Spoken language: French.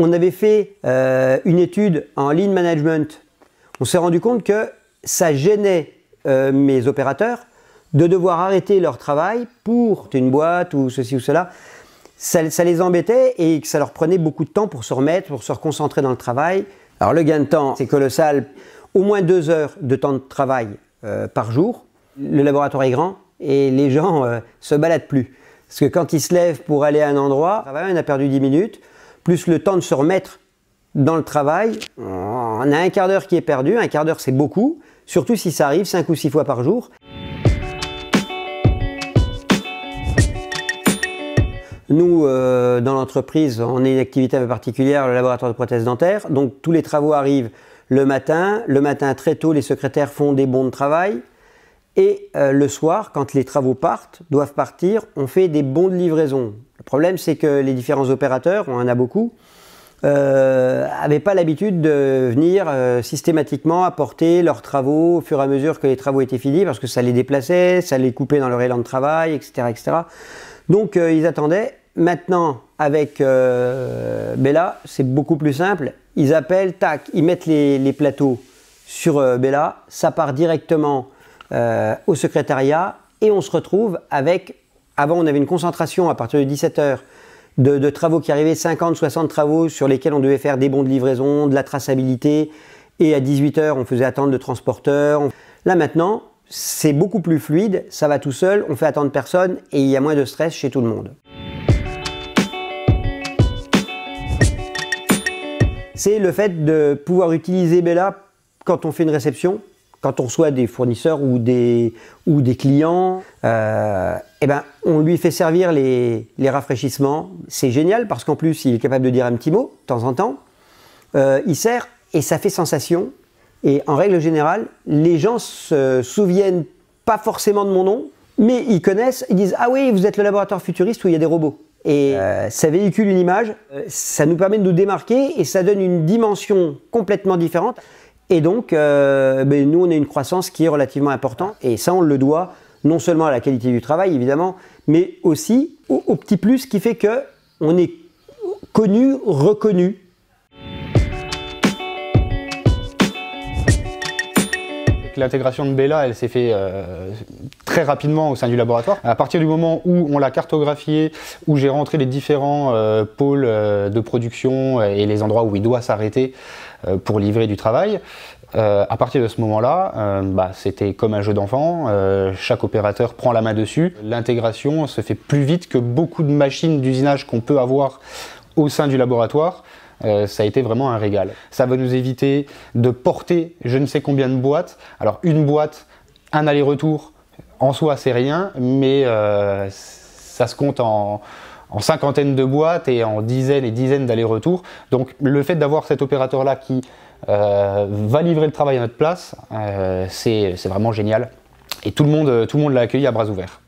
on avait fait une étude en lean management. On s'est rendu compte que ça gênait mes opérateurs de devoir arrêter leur travail pour une boîte ou ceci ou cela. Ça les embêtait et que ça leur prenait beaucoup de temps pour se remettre, pour se reconcentrer dans le travail. Alors le gain de temps, c'est colossal. Au moins 2 heures de temps de travail par jour. Le laboratoire est grand et les gens se baladent plus. Parce que quand ils se lèvent pour aller à un endroit, on a perdu 10 minutes, plus le temps de se remettre dans le travail, on a un quart d'heure qui est perdu. Un quart d'heure, c'est beaucoup, surtout si ça arrive 5 ou 6 fois par jour. Nous, dans l'entreprise, on a une activité un peu particulière, le laboratoire de prothèses dentaires. Donc tous les travaux arrivent le matin. Le matin, très tôt, les secrétaires font des bons de travail. Et le soir, quand les travaux doivent partir, on fait des bons de livraison. Le problème, c'est que les différents opérateurs, on en a beaucoup, n'avaient pas l'habitude de venir systématiquement apporter leurs travaux au fur et à mesure que les travaux étaient finis, parce que ça les déplaçait, ça les coupait dans leur élan de travail, etc. etc. Donc ils attendaient. Maintenant, avec Bella, c'est beaucoup plus simple. Ils appellent, tac, ils mettent les plateaux sur Bella, ça part directement au secrétariat et on se retrouve avec, avant on avait une concentration à partir de 17 h de travaux qui arrivaient, 50-60 travaux sur lesquels on devait faire des bons de livraison, de la traçabilité, et à 18 h on faisait attendre le transporteur. Là maintenant, c'est beaucoup plus fluide, ça va tout seul, on fait attendre personne et il y a moins de stress chez tout le monde. C'est le fait de pouvoir utiliser Bella quand on fait une réception, quand on reçoit des fournisseurs ou des clients, on lui fait servir les rafraîchissements. C'est génial parce qu'en plus, il est capable de dire un petit mot de temps en temps. Il sert et ça fait sensation. Et en règle générale, les gens se souviennent pas forcément de mon nom, mais ils connaissent, ils disent « Ah oui, vous êtes le laboratoire futuriste où il y a des robots ». Et ça véhicule une image, ça nous permet de nous démarquer et ça donne une dimension complètement différente. Et donc, nous, on a une croissance qui est relativement importante. Et ça, on le doit non seulement à la qualité du travail, évidemment, mais aussi au petit plus qui fait qu'on est connu, reconnu. L'intégration de Bella, elle s'est faite très rapidement au sein du laboratoire. À partir du moment où on l'a cartographié, où j'ai rentré les différents pôles de production et les endroits où il doit s'arrêter pour livrer du travail, à partir de ce moment-là, c'était comme un jeu d'enfant, chaque opérateur prend la main dessus. L'intégration se fait plus vite que beaucoup de machines d'usinage qu'on peut avoir au sein du laboratoire. Ça a été vraiment un régal. Ça va nous éviter de porter je ne sais combien de boîtes. Alors une boîte, un aller-retour, en soi c'est rien, mais ça se compte en cinquantaines de boîtes et en dizaines et dizaines d'allers-retours. Donc le fait d'avoir cet opérateur-là qui va livrer le travail à notre place, c'est vraiment génial. Et tout le monde l'a accueilli à bras ouverts.